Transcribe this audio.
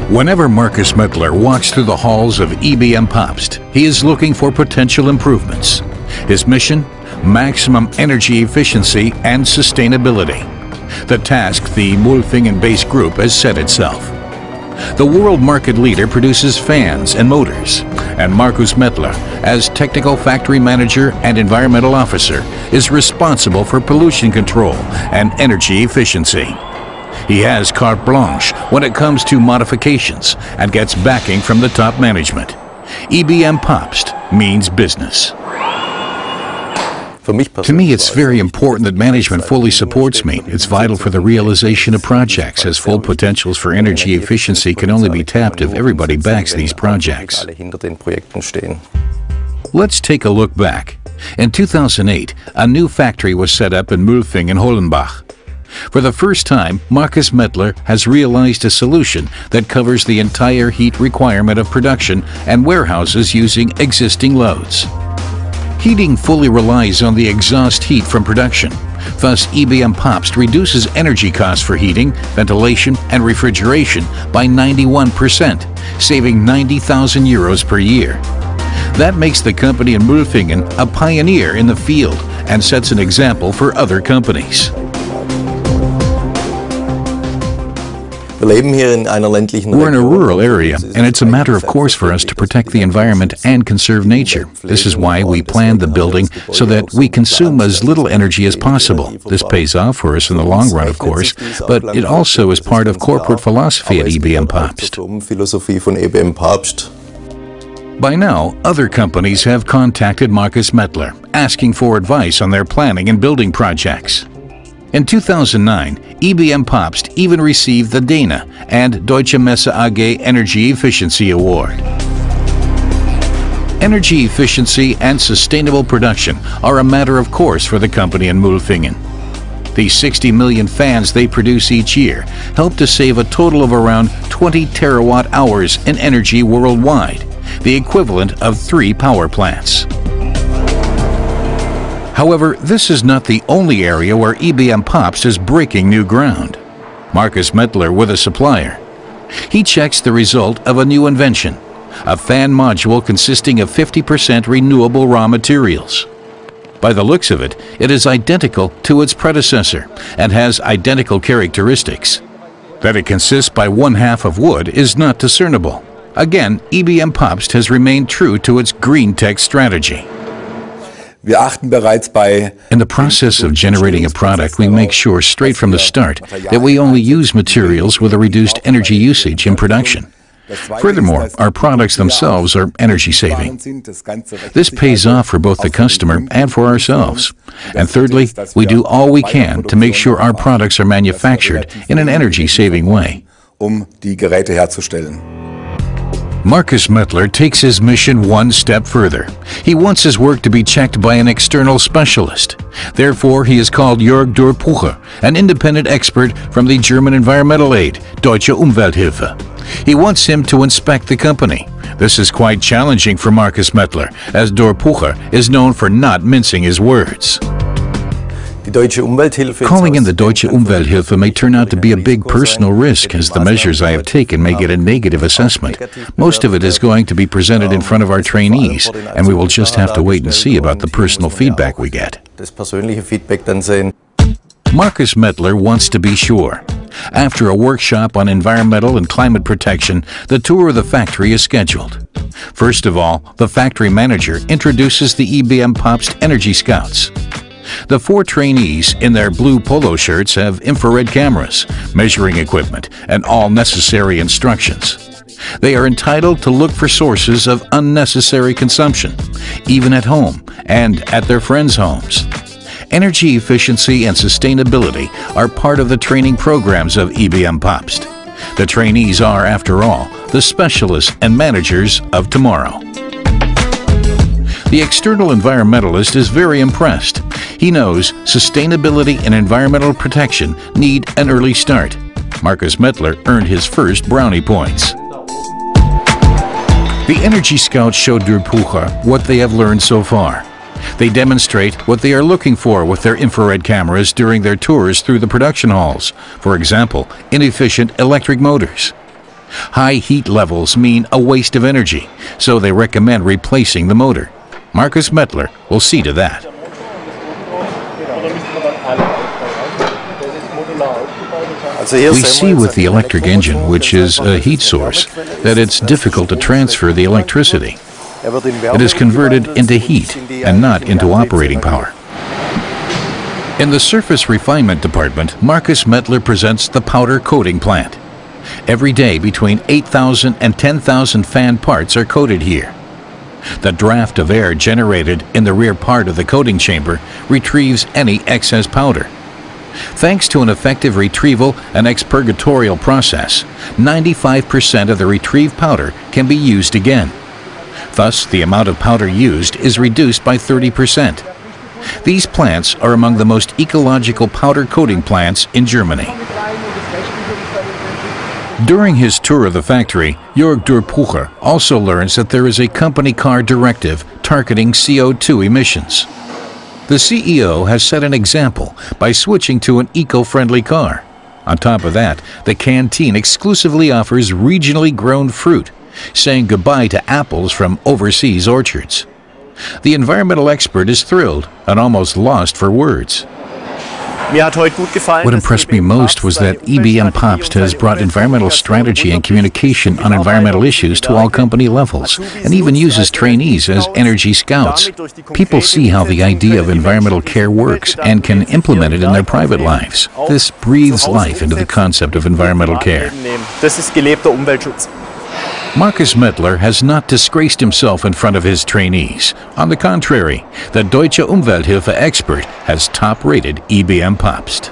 Whenever Markus Mittler walks through the halls of ebm-papst, he is looking for potential improvements. His mission? Maximum energy efficiency and sustainability. The task the Mulfingen-based group has set itself. The world market leader produces fans and motors, and Markus Mittler, as technical factory manager and environmental officer, is responsible for pollution control and energy efficiency. He has carte blanche when it comes to modifications and gets backing from the top management. ebm-papst means business. To me, it's very important that management fully supports me. It's vital for the realization of projects, as full potentials for energy efficiency can only be tapped if everybody backs these projects. Let's take a look back. In 2008, a new factory was set up in Mulfingen-Hollenbach. For the first time, Markus Mittler has realized a solution that covers the entire heat requirement of production and warehouses using existing loads. Heating fully relies on the exhaust heat from production. Thus, ebm-papst reduces energy costs for heating, ventilation, and refrigeration by 91%, saving €90,000 per year. That makes the company in Mulfingen a pioneer in the field and sets an example for other companies. We're in a rural area, and it's a matter of course for us to protect the environment and conserve nature. This is why we planned the building so that we consume as little energy as possible. This pays off for us in the long run, of course, but it also is part of corporate philosophy at ebm-papst. By now, other companies have contacted Markus Mittler, asking for advice on their planning and building projects. In 2009, ebm-papst even received the Dana and Deutsche Messe AG Energy Efficiency Award. Energy efficiency and sustainable production are a matter of course for the company in Mulfingen. The 60 million fans they produce each year help to save a total of around 20 terawatt-hours in energy worldwide, the equivalent of 3 power plants. However, this is not the only area where ebm-papst is breaking new ground. Markus Mittler with a supplier. He checks the result of a new invention, a fan module consisting of 50% renewable raw materials. By the looks of it, it is identical to its predecessor and has identical characteristics. That it consists by 1/2 of wood is not discernible. Again, ebm-papst has remained true to its GreenTech strategy. In the process of generating a product, we make sure straight from the start that we only use materials with a reduced energy usage in production. Furthermore, our products themselves are energy saving. This pays off for both the customer and for ourselves. And thirdly, we do all we can to make sure our products are manufactured in an energy saving way. Markus Mittler takes his mission one step further. He wants his work to be checked by an external specialist. Therefore, he has called Jörg Durpucher, an independent expert from the German environmental aid, Deutsche Umwelthilfe. He wants him to inspect the company. This is quite challenging for Markus Mittler, as Durpucher is known for not mincing his words. Calling in the Deutsche Umwelthilfe may turn out to be a big personal risk, as the measures I have taken may get a negative assessment. Most of it is going to be presented in front of our trainees, and we will just have to wait and see about the personal feedback we get. Markus Mittler wants to be sure. After a workshop on environmental and climate protection, the tour of the factory is scheduled. First of all, the factory manager introduces the ebm-papst Energy Scouts. The 4 trainees in their blue polo shirts have infrared cameras, measuring equipment, and all necessary instructions. They are entitled to look for sources of unnecessary consumption, even at home and at their friends' homes. Energy efficiency and sustainability are part of the training programs of ebm-papst. The trainees are, after all, the specialists and managers of tomorrow. The external environmentalist is very impressed. He knows sustainability and environmental protection need an early start. Markus Mittler earned his first brownie points. The Energy Scouts show Durpucher what they have learned so far. They demonstrate what they are looking for with their infrared cameras during their tours through the production halls. For example, inefficient electric motors. High heat levels mean a waste of energy, so they recommend replacing the motor. Markus Mettler will see to that. We see with the electric engine, which is a heat source, that it's difficult to transfer the electricity. It is converted into heat and not into operating power. In the surface refinement department, Markus Mettler presents the powder coating plant. Every day, between 8,000 and 10,000 fan parts are coated here. The draft of air generated in the rear part of the coating chamber retrieves any excess powder. Thanks to an effective retrieval and expurgatorial process, 95% of the retrieved powder can be used again. Thus, the amount of powder used is reduced by 30%. These plants are among the most ecological powder coating plants in Germany. During his tour of the factory, Jörg Durpucher also learns that there is a company car directive targeting CO2 emissions. The CEO has set an example by switching to an eco-friendly car. On top of that, the canteen exclusively offers regionally grown fruit, saying goodbye to apples from overseas orchards. The environmental expert is thrilled and almost lost for words. What impressed me most was that ebm-papst has brought environmental strategy and communication on environmental issues to all company levels, and even uses trainees as energy scouts. People see how the idea of environmental care works and can implement it in their private lives. This breathes life into the concept of environmental care. Markus Mettler has not disgraced himself in front of his trainees. On the contrary, the Deutsche Umwelthilfe expert has top-rated ebm-papst.